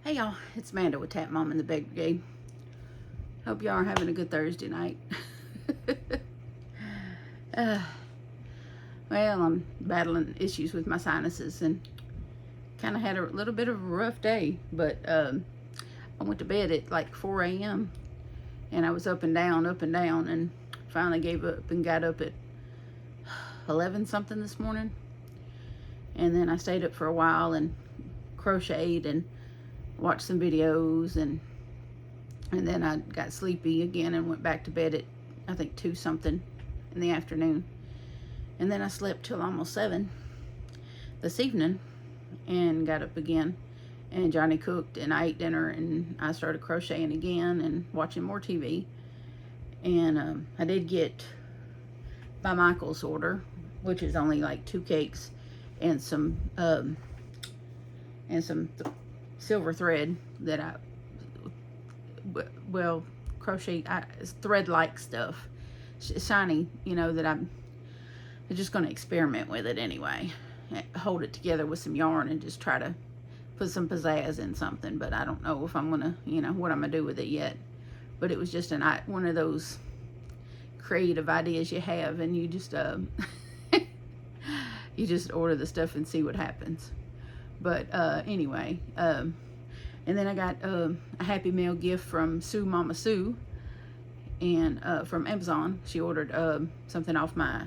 Hey y'all, it's Amanda with Tap Mom and the Bake Brigade. Hope y'all are having a good Thursday night. Well, I'm battling issues with my sinuses and kind of had a little bit of a rough day, but I went to bed at like 4 a.m. and I was up and down, and finally gave up and got up at 11 something this morning. And then I stayed up for a while and crocheted and watched some videos, and then I got sleepy again and went back to bed at I think 2 something in the afternoon. And then I slept till almost 7 this evening and got up again, and Johnny cooked and I ate dinner and I started crocheting again and watching more TV. And I did get my Micheals order, which is only like 2 cakes and some silver thread that I crochet. It's thread-like stuff, shiny, that I'm just going to experiment with it anyway. Hold it together with some yarn and just try to put some pizzazz in something, but I don't know if I'm gonna, what I'm gonna do with it yet. But it was just one of those creative ideas you have, and you just you just order the stuff and see what happens. But anyway, and then I got a Happy Meal gift from Mama Sue, and from Amazon. She ordered something off my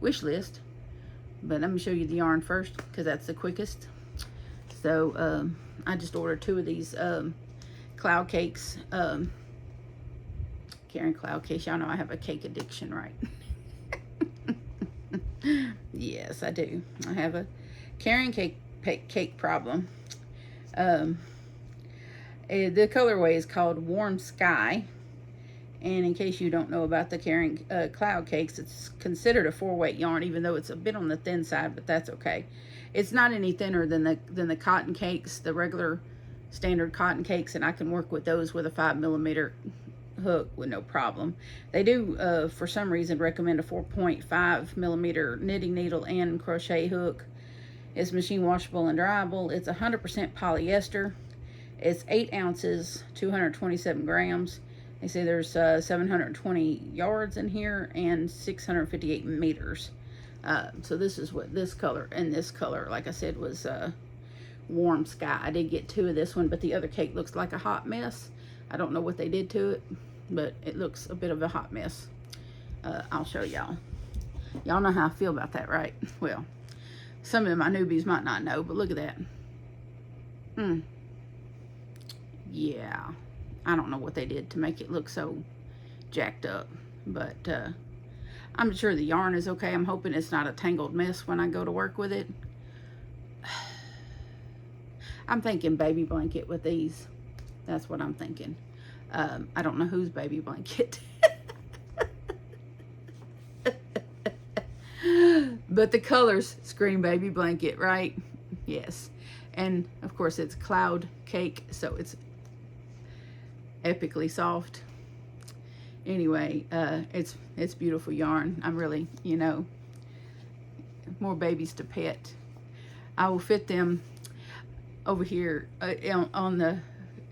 wish list. But let me show you the yarn first, because that's the quickest. So I just ordered 2 of these cloud cakes. Karen cloud cakes. Y'all know I have a cake addiction, right? Yes, I do. I have a Karen cake problem. The colorway is called Warm Sky. And in case you don't know about the Karen cloud cakes, it's considered a 4-weight yarn, even though it's a bit on the thin side, but that's okay. It's not any thinner than the cotton cakes, the regular standard cotton cakes, and I can work with those with a 5mm hook with no problem. They do, for some reason, recommend a 4.5mm knitting needle and crochet hook. It's machine washable and dryable. It's 100% polyester. It's 8 ounces, 227 grams. They say there's 720 yards in here and 658 meters. So this is what this color, and this color, like I said, was Warm Sky. I did get 2 of this one, but the other cake looks like a hot mess. I don't know what they did to it, but it looks a bit of a hot mess. I'll show y'all. Y'all know how I feel about that, right? Well, some of my newbies might not know, but look at that. Yeah. I don't know what they did to make it look so jacked up, but I'm sure the yarn is okay. I'm hoping it's not a tangled mess when I go to work with it. I'm thinking baby blanket with these. That's what I'm thinking. I don't know whose baby blanket. But the colors scream baby blanket, right? Yes. And of course it's cloud cake, so it's epically soft. Anyway, it's beautiful yarn. I'm really, more babies to pet. I will fit them over here on the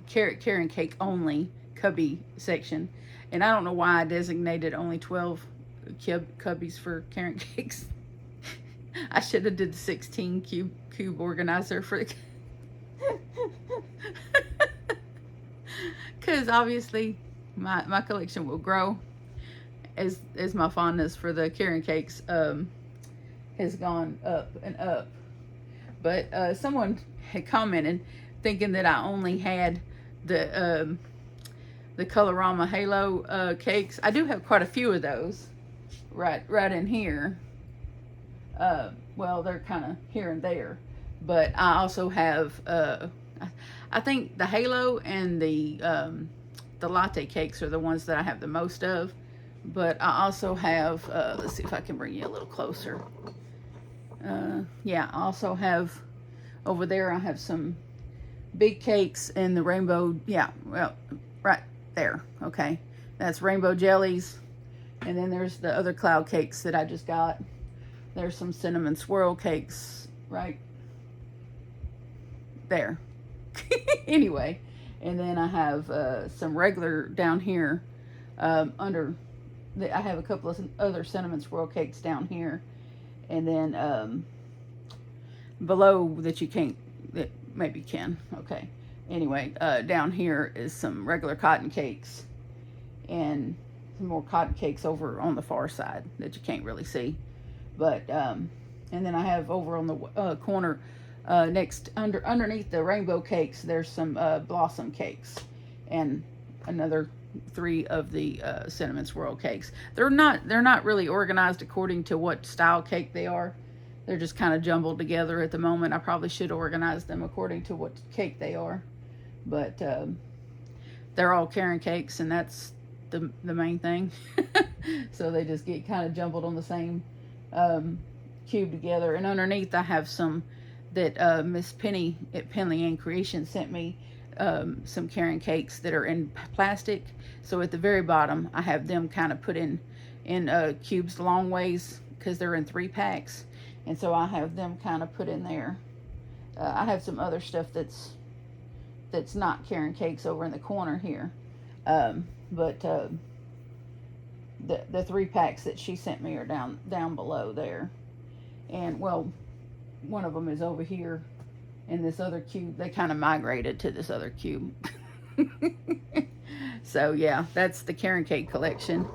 Karen cake only cubby section, and I don't know why I designated only 12 cubbies for Karen cakes. I should have did the 16 cube organizer for the because obviously my collection will grow as my fondness for the Karen cakes has gone up and up. But someone had commented thinking that I only had the Colorama Halo cakes. I do have quite a few of those right in here. Well, they're kind of here and there, but I also have I think the Halo and the latte cakes are the ones that I have the most of. But I also have, let's see if I can bring you a little closer. Yeah, I also have, over there I have some big cakes and the rainbow, yeah, well, right there, okay. That's rainbow jellies. And then there's the other cloud cakes that I just got. There's some cinnamon swirl cakes right there. Anyway, and then I have some regular down here under. I have a couple of other cinnamon swirl cakes down here, and then below that you can't, that maybe can. Okay. Anyway, down here is some regular cotton cakes, and some more cotton cakes over on the far side that you can't really see. But and then I have over on the corner underneath the rainbow cakes, there's some blossom cakes, and another 3 of the cinnamon swirl cakes. They're not really organized according to what style cake they are. They're just kind of jumbled together at the moment. I probably should organize them according to what cake they are, but they're all Karen cakes, and that's the main thing. So they just get kind of jumbled on the same cube together. And underneath I have some that Miss Penny at Penley and Creation sent me, some Karen cakes that are in plastic. So at the very bottom I have them kind of put in cubes long ways, because they're in 3 packs, and so I have them kind of put in there. I have some other stuff that's not Karen cakes over in the corner here, but the 3 packs that she sent me are down below there. And well, one of them is over here in this other cube. They kind of migrated to this other cube. So yeah, that's the Karen cake collection.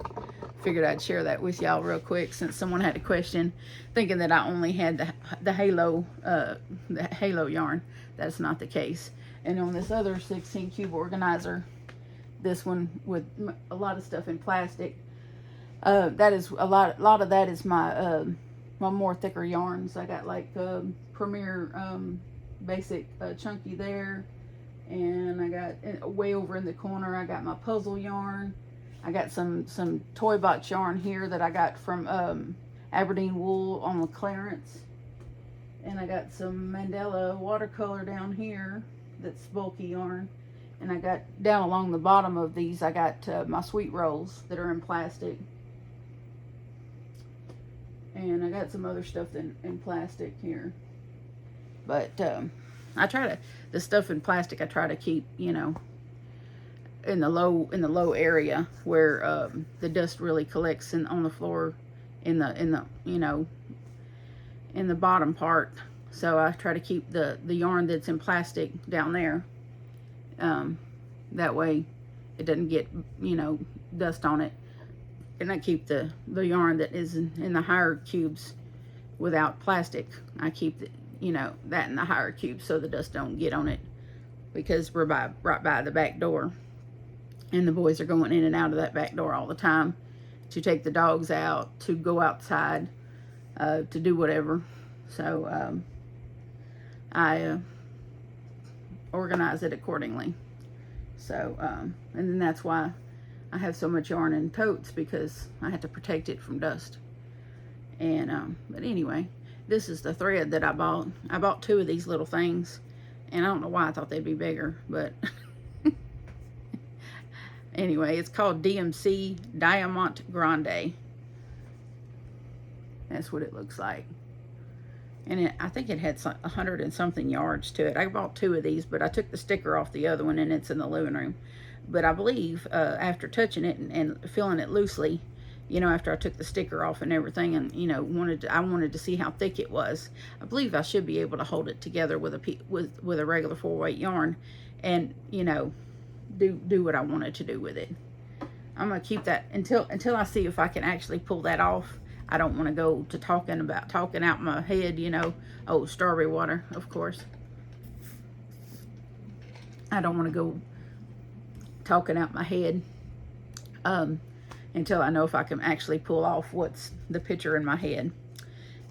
Figured I'd share that with y'all real quick, since someone had a question thinking that I only had the halo yarn. That's not the case. And on this other 16 cube organizer, this one with a lot of stuff in plastic, that is a lot of that is my my more thicker yarns. I got like Premier Basic Chunky there, and I got way over in the corner I got my puzzle yarn. I got some toy box yarn here that I got from Aberdeen Wool on the clearance, and I got some Mandela watercolor down here that's bulky yarn. And I got down along the bottom of these, I got my sweet rolls that are in plastic, and I got some other stuff in plastic here. But I try to, the stuff in plastic I try to keep, you know, in the low area where the dust really collects on the floor, in the you know, in the bottom part. So I try to keep the yarn that's in plastic down there. That way it doesn't get, you know, dust on it. And I keep the yarn that is in the higher cubes without plastic. I keep the, you know, that in the higher cubes so the dust don't get on it, because we're right by the back door, and the boys are going in and out of that back door all the time to take the dogs out, to go outside, to do whatever. So I organize it accordingly. So and then that's why I have so much yarn in totes, because I have to protect it from dust. And but anyway, this is the thread that I bought. I bought 2 of these little things, and I don't know why I thought they'd be bigger, but anyway, it's called DMC Diamant Grande. That's what it looks like. And I think it had 100 and something yards to it. I bought 2 of these, but I took the sticker off the other one, and it's in the living room. But I believe after touching it and feeling it loosely, you know, after I took the sticker off and everything, and, you know, I wanted to see how thick it was. I believe I should be able to hold it together with a regular 4-weight yarn, and, you know, do what I wanted to do with it. I'm gonna keep that until I see if I can actually pull that off. I don't want to go to talking out my head, you know. Oh, strawberry water, of course. I don't want to go talking out my head until I know if I can actually pull off what's the picture in my head.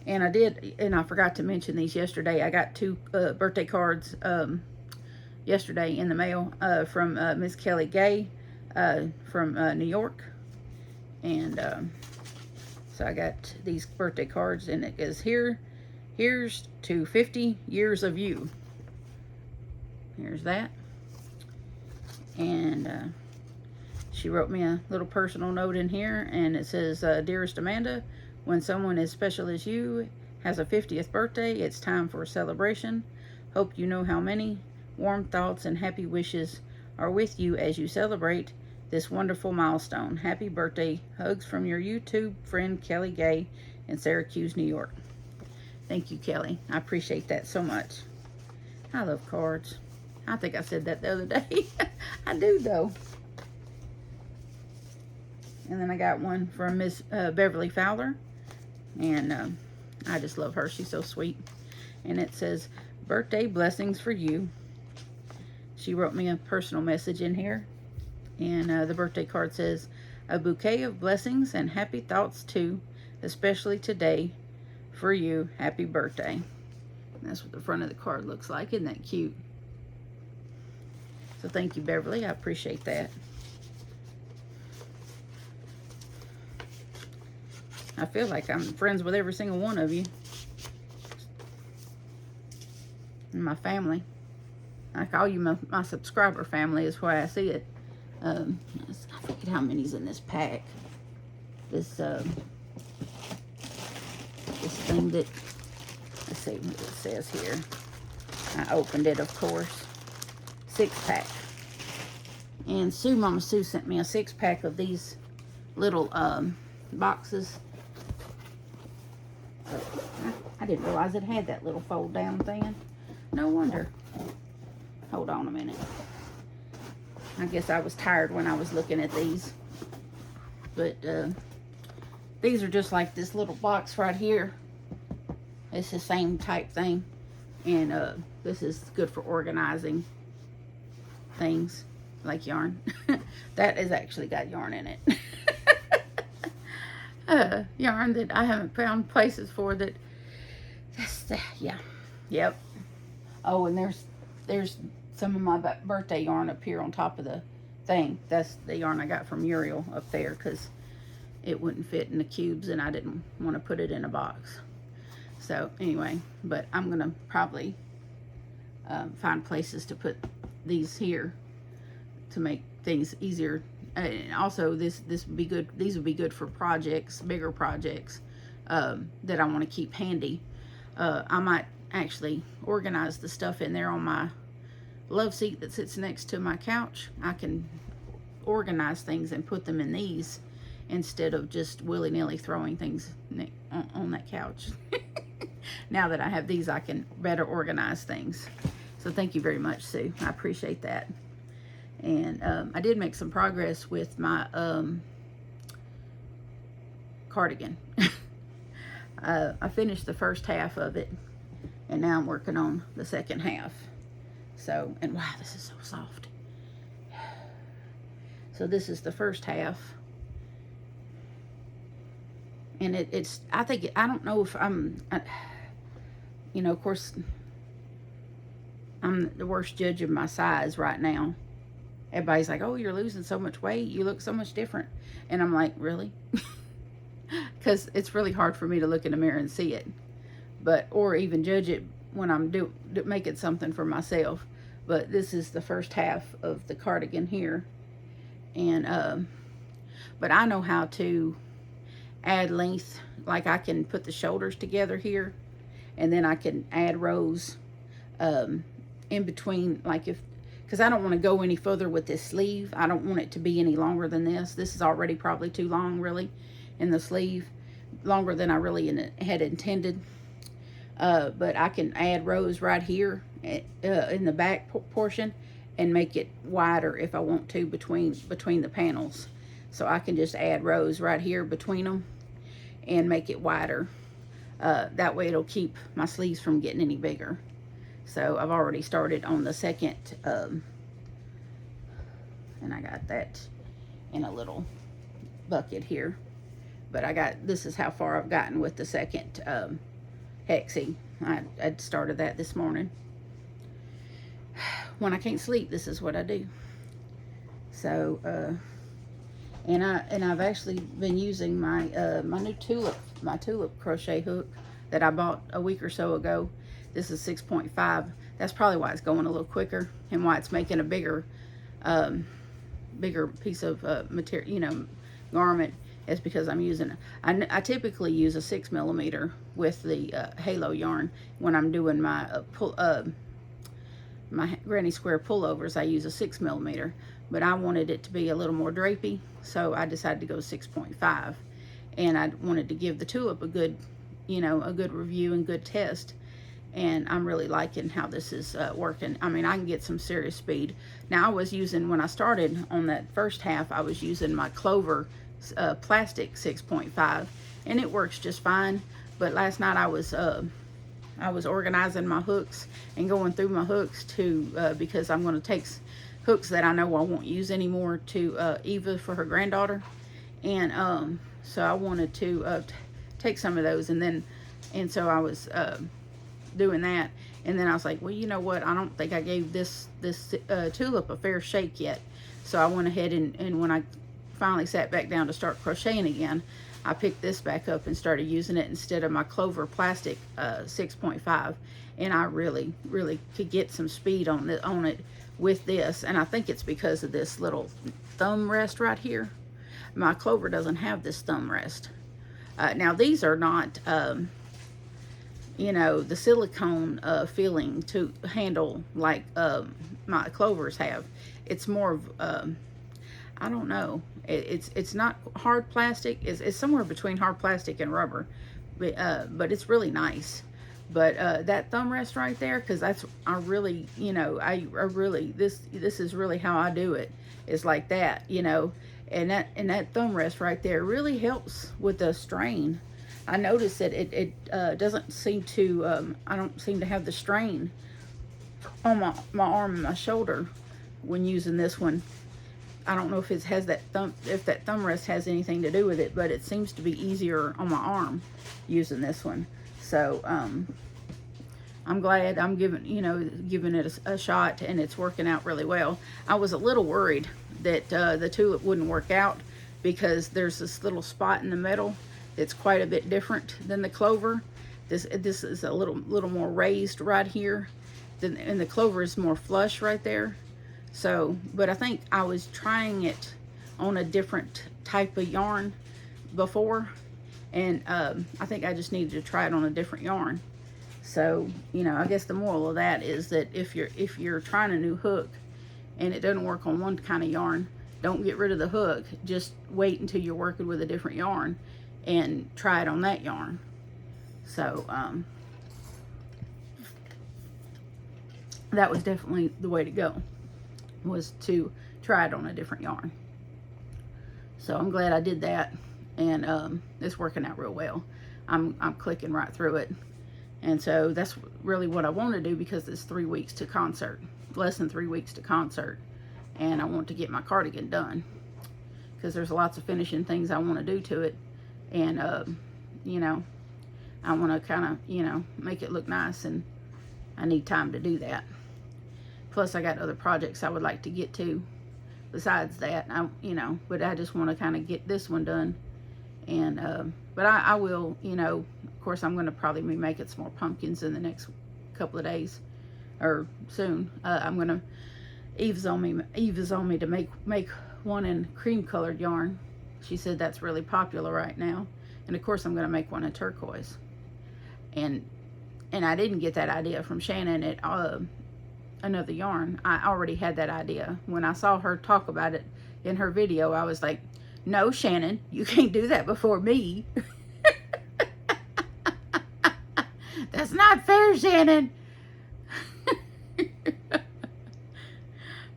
And I did, and I forgot to mention these yesterday. I got 2 birthday cards yesterday in the mail from Miss Kelly Gay from New York. And so I got these birthday cards, and it is here's to 50 years of you. Here's that. And she wrote me a little personal note in here, and it says, Dearest Amanda, when someone as special as you has a 50th birthday, it's time for a celebration. Hope you know how many Warm thoughts and happy wishes are with you as you celebrate this wonderful milestone. Happy birthday. Hugs from your YouTube friend Kelly Gay in Syracuse, New York. Thank you, Kelly. I appreciate that so much. I love cards. I think I said that the other day. I do, though. And then I got one from Miss Beverly Fowler. And I just love her. She's so sweet. And it says, birthday blessings for you. She wrote me a personal message in here. And the birthday card says, a bouquet of blessings and happy thoughts too, especially today for you. Happy birthday. And that's what the front of the card looks like. Isn't that cute? So thank you, Beverly. I appreciate that. I feel like I'm friends with every single one of you. And my family. I call you my subscriber family is why I see it. I forget how many's in this pack. This thing that, let's see what it says here. I opened it, of course. 6-pack. And Mama Sue sent me a 6-pack of these little boxes. I didn't realize it had that little fold down thing. No wonder. Hold on a minute. I guess I was tired when I was looking at these. But these are just like this little box right here. It's the same type thing. And this is good for organizing things like yarn. That has actually got yarn in it. Yarn that I haven't found places for that. Yeah. Yep. Oh, and there's some of my birthday yarn up here on top of the thing. That's the yarn I got from Muriel up there because it wouldn't fit in the cubes and I didn't want to put it in a box. So anyway, but I'm gonna probably find places to put these here to make things easier. And also this would be good. These would be good for projects, bigger projects that I want to keep handy. I might actually organize the stuff in there on my love seat that sits next to my couch. I can organize things and put them in these instead of just willy-nilly throwing things on that couch. Now that I have these, I can better organize things. So thank you very much, Sue. I appreciate that. And I did make some progress with my cardigan. I finished the first half of it, and now I'm working on the second half. So, and wow, this is so soft. So this is the first half. And it's, I think, I don't know if you know, of course, I'm the worst judge of my size right now. Everybody's like, oh, you're losing so much weight. You look so much different. And I'm like, really? Because it's really hard for me to look in the mirror and see it. But, or even judge it when I'm making something for myself. But this is the first half of the cardigan here. And, but I know how to add length. Like I can put the shoulders together here. And then I can add rows in between, like if, because I don't want to go any further with this sleeve. I don't want it to be any longer than this. This is already probably too long, really, in the sleeve. Longer than I really had intended. But I can add rows right here in the back portion and make it wider if I want to between the panels. So I can just add rows right here between them and make it wider. That way it'll keep my sleeves from getting any bigger. So I've already started on the second, and I got that in a little bucket here. But this is how far I've gotten with the second hexie. I started that this morning. When I can't sleep, this is what I do. So, and I've actually been using my my tulip crochet hook that I bought a week or so ago. This is 6.5. That's probably why it's going a little quicker and why it's making a bigger piece of material, you know, garment. Is because I'm using, I typically use a 6mm with the halo yarn when I'm doing my my granny square pullovers, I use a 6mm, but I wanted it to be a little more drapey, so I decided to go 6.5. And I wanted to give the tulip a good, you know, a good review and good test. And I'm really liking how this is working. I mean, I can get some serious speed. Now, I was using, when I started on that first half, I was using my Clover plastic 6.5, and it works just fine. But last night I was organizing my hooks and going through my hooks to because I'm going to take hooks that I know I won't use anymore to Eva for her granddaughter, and so I wanted to take some of those, and so I was doing that, and then I was like, well, you know what, I don't think I gave this tulip a fair shake yet. So I went ahead and when I finally sat back down to start crocheting again, I picked this back up and started using it instead of my Clover plastic 6.5, and I really could get some speed on it with this. And I think it's because of this little thumb rest right here. My Clover doesn't have this thumb rest. Now, these are not you know, the silicone feeling to handle like my Clovers have. It's more of I don't know, it's not hard plastic. It's somewhere between hard plastic and rubber, but it's really nice. But that thumb rest right there, because that's, I really, you know, I really, this is really how I do it, is like that, you know. And that thumb rest right there really helps with the strain. I noticed that it doesn't seem to, I don't seem to have the strain on my arm and my shoulder when using this one. I don't know if it has that thumb rest has anything to do with it, but it seems to be easier on my arm using this one. So I'm glad I'm giving it a shot, and it's working out really well. I was a little worried that the tulip wouldn't work out, because there's this little spot in the middle. It's quite a bit different than the Clover. This is a little more raised right here, and the Clover is more flush right there. So, but I think I was trying it on a different type of yarn before, and I think I just needed to try it on a different yarn. So, you know, I guess the moral of that is that if you're trying a new hook and it doesn't work on one kind of yarn, don't get rid of the hook. Just wait until you're working with a different yarn and try it on that yarn. So that was definitely the way to go, was to try it on a different yarn. So I'm glad I did that, and it's working out real well. I'm clicking right through it, and so that's really what I want to do, because it's 3 weeks to concert, less than 3 weeks to concert, and I want to get my cardigan done, because there's lots of finishing things I want to do to it. And you know, I want to kind of, you know, make it look nice, and I need time to do that. Plus I got other projects I would like to get to besides that. You know, but I just want to kind of get this one done. And but I will, you know, of course I'm going to probably be making some more pumpkins in the next couple of days, or soon. Eve's on me to make one in cream colored yarn. She said that's really popular right now. And of course I'm going to make one in turquoise. And I didn't get that idea from Shannon at another yarn. I already had that idea. When I saw her talk about it in her video, I was like, no, Shannon, you can't do that before me. That's not fair, Shannon.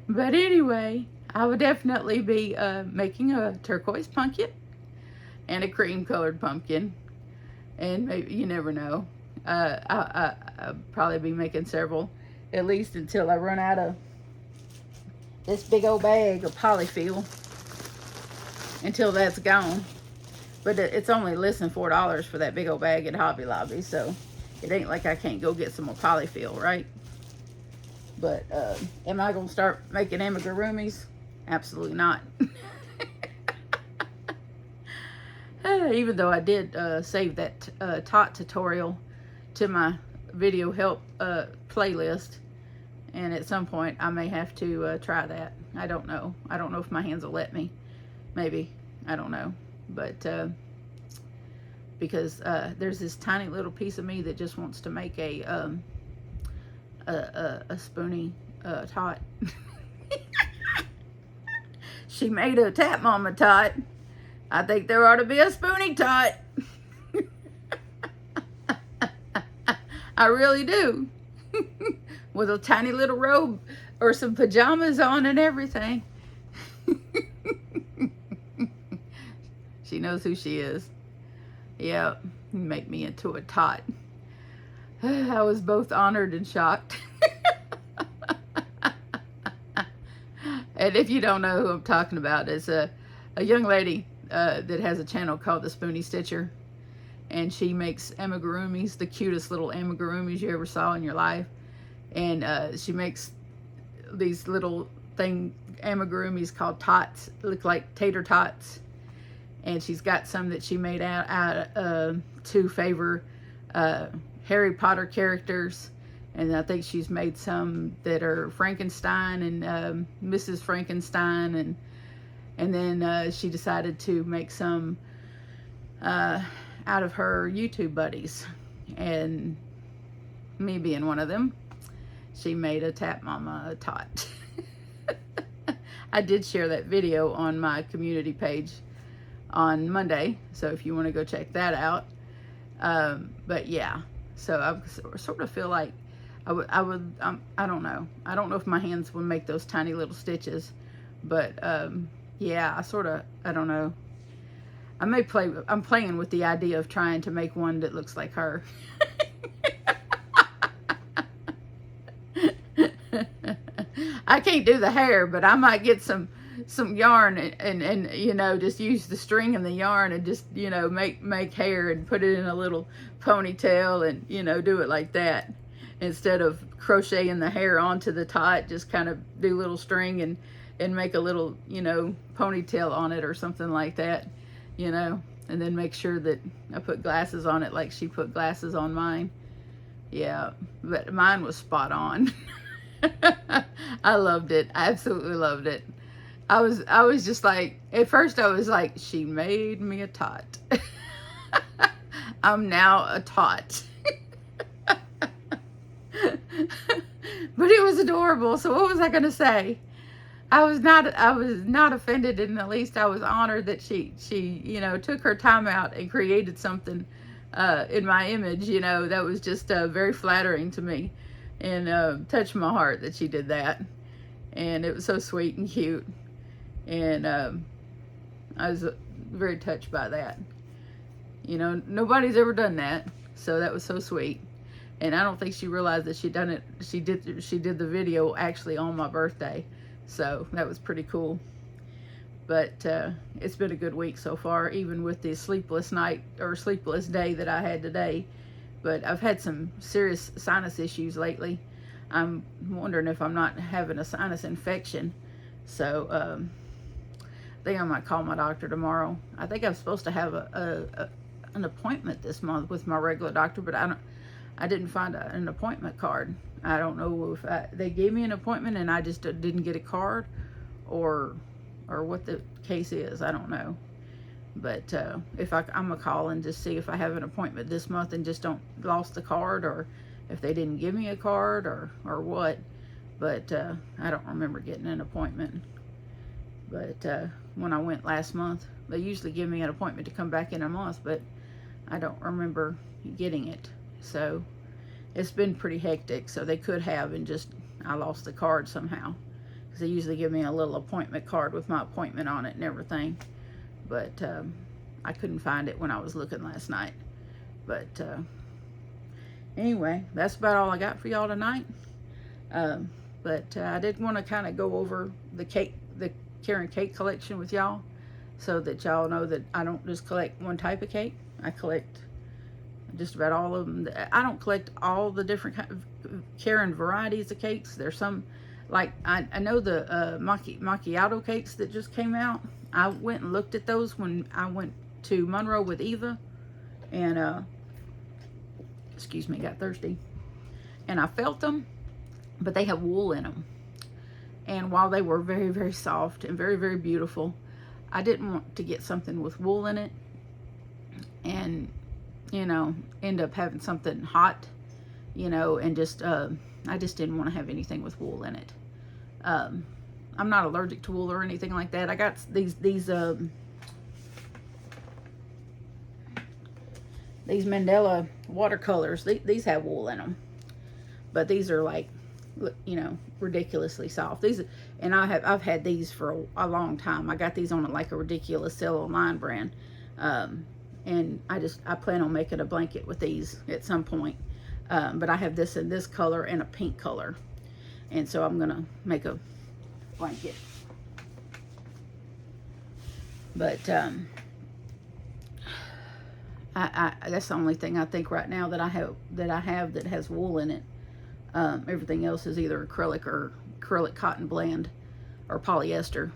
But anyway, I would definitely be making a turquoise pumpkin and a cream colored pumpkin, and maybe, you never know, I'll probably be making several, at least until I run out of this big old bag of polyfill, until that's gone. But it's only less than $4 for that big old bag at Hobby Lobby, so it ain't like I can't go get some more polyfill, right? But am I going to start making amigurumis? Absolutely not. Even though I did save that tot tutorial to my video help playlist. And at some point I may have to try that. I don't know. I don't know if my hands will let me. Maybe. I don't know. But because there's this tiny little piece of me that just wants to make a a spoonie tot. She made a Tap Mama tot. I think there ought to be a spoonie tot. I really do. With a tiny little robe or some pajamas on and everything. She knows who she is. Yep, make me into a tot. I was both honored and shocked. And if you don't know who I'm talking about, it's a young lady that has a channel called the Spoonie Stitcher. And she makes amigurumis, the cutest little amigurumis you ever saw in your life. And she makes these little amigurumis called tots, look like tater tots. And she's got some that she made out to favor Harry Potter characters. And I think she's made some that are Frankenstein and Mrs. Frankenstein. And then she decided to make some out of her YouTube buddies. And me being one of them, she made a Tap Mama tot. I did share that video on my community page on Monday, so if you want to go check that out. But yeah, so I sort of feel like I don't know if my hands would make those tiny little stitches, but yeah, I don't know. I'm playing with the idea of trying to make one that looks like her. I can't do the hair, but I might get some yarn and you know, just use the string and the yarn and just, you know, make hair and put it in a little ponytail and, you know, do it like that. Instead of crocheting the hair onto the tot, just kind of do little string and make a little, you know, ponytail on it or something like that, you know, and then make sure that I put glasses on it like she put glasses on mine. Yeah, but mine was spot on. I loved it. I absolutely loved it. I was just like, at first I was like, she made me a tot. I'm now a tot. But it was adorable. So what was I going to say? I was not offended in the least. I was honored that she, you know, took her time out and created something in my image, you know, that was just very flattering to me. And touched my heart that she did that. And it was so sweet and cute. And I was very touched by that. You know, nobody's ever done that. So that was so sweet. And I don't think she realized that she'd done it. She did the video actually on my birthday. So that was pretty cool. But it's been a good week so far, even with the sleepless night or sleepless day that I had today. But I've had some serious sinus issues lately. I'm wondering if I'm not having a sinus infection. So I think I might call my doctor tomorrow. I think I'm supposed to have an appointment this month with my regular doctor, but I didn't find an appointment card. I don't know if they gave me an appointment and I just didn't get a card, or what the case is. I don't know. But if I'm gonna call and just see if I have an appointment this month and just don't lost the card, or if they didn't give me a card, or what. But I don't remember getting an appointment. But when I went last month, they usually give me an appointment to come back in a month, but I don't remember getting it. So it's been pretty hectic. So they could have, and just I lost the card somehow, because they usually give me a little appointment card with my appointment on it and everything. But I couldn't find it when I was looking last night. But anyway, that's about all I got for y'all tonight. But I did want to kind of go over the Karen cake collection with y'all, so that y'all know that I don't just collect one type of cake. I collect just about all of them. I don't collect all the different Karen varieties of cakes. There's some, like I know the macchiato cakes that just came out. I went and looked at those when I went to Monroe with Eva, and excuse me, got thirsty, and I felt them, but they have wool in them. And while they were very, very soft and very, very beautiful, I didn't want to get something with wool in it and, you know, end up having something hot you know, and just, I just didn't want to have anything with wool in it. I'm not allergic to wool or anything like that. I got these Mandela watercolors. These have wool in them, but these are like, you know, ridiculously soft. These, and I've had these for a long time. I got these on like a ridiculous sale online brand, and I plan on making a blanket with these at some point. But I have this in this color and a pink color, and so I'm gonna make a blanket. But that's the only thing I think right now that I have that has wool in it. Everything else is either acrylic or acrylic cotton blend or polyester.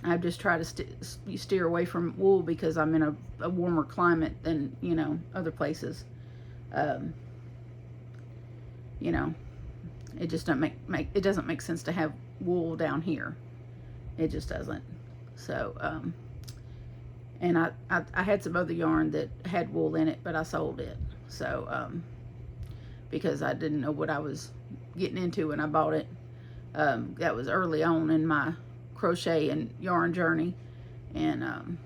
I just try to steer away from wool because I'm in a warmer climate than, you know, other places. You know, it just doesn't make sense to have wool down here. It just doesn't. So, and I had some other yarn that had wool in it, but I sold it. So, because I didn't know what I was getting into when I bought it. That was early on in my crochet and yarn journey, and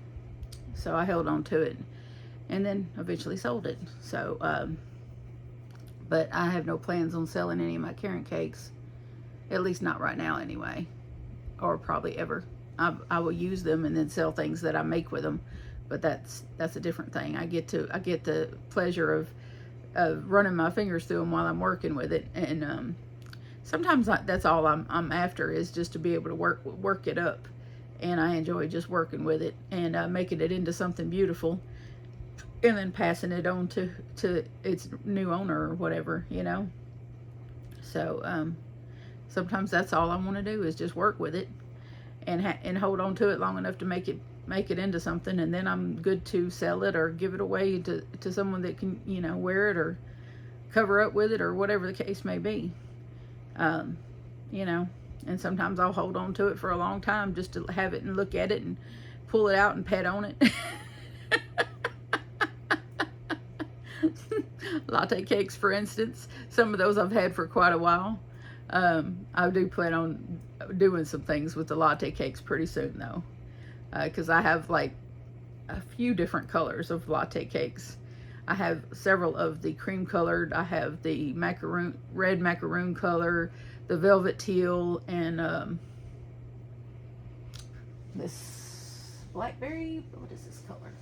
so I held on to it, and then eventually sold it. So, but I have no plans on selling any of my carrot cakes, at least not right now anyway, or probably ever. I will use them and then sell things that I make with them, but that's a different thing. I get the pleasure of running my fingers through them while I'm working with it, and sometimes that's all I'm after, is just to be able to work it up, and I enjoy just working with it and making it into something beautiful, and then passing it on to its new owner or whatever, you know. So sometimes that's all I want to do, is just work with it and hold on to it long enough to make it into something, and then I'm good to sell it or give it away to someone that can, you know, wear it or cover up with it or whatever the case may be. You know, and sometimes I'll hold on to it for a long time just to have it and look at it and pull it out and pet on it. Latte cakes, for instance, some of those I've had for quite a while. I do plan on doing some things with the latte cakes pretty soon, though, because I have like a few different colors of latte cakes. I have several of the cream colored. I have the red macaroon color, the velvet teal, and this blackberry. What is this color?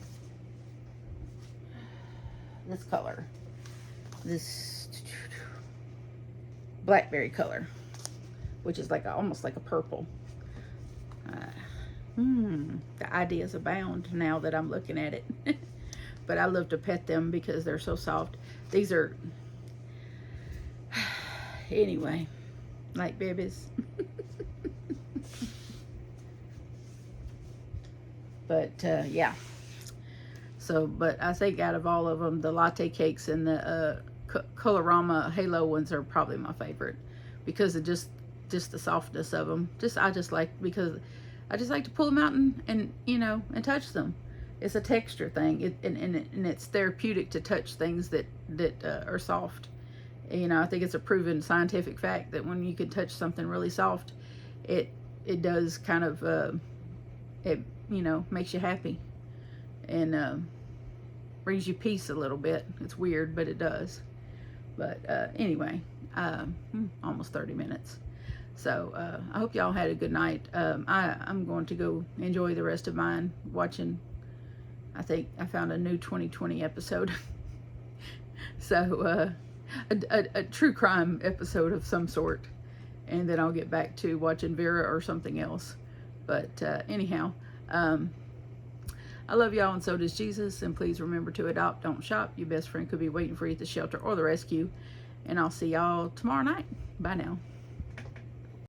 This color. This blackberry color, which is like almost like a purple. The ideas abound now that I'm looking at it. But I love to pet them because they're so soft. These are, anyway, like babies. But yeah. So, but I think out of all of them, the latte cakes and the Colorama Halo ones are probably my favorite, because of just the softness of them. I just like to pull them out and you know, and touch them. It's a texture thing, and it's therapeutic to touch things that are soft. You know, I think it's a proven scientific fact that when you can touch something really soft, it does kind of it, you know, makes you happy and brings you peace a little bit. It's weird, but it does. But anyway, almost 30 minutes. So I hope y'all had a good night. I'm going to go enjoy the rest of mine watching. I think I found a new 2020 episode. So a true crime episode of some sort, and then I'll get back to watching Vera or something else. But anyhow, I love y'all, and so does Jesus. And please remember to adopt, don't shop. Your best friend could be waiting for you at the shelter or the rescue. And I'll see y'all tomorrow night. Bye now.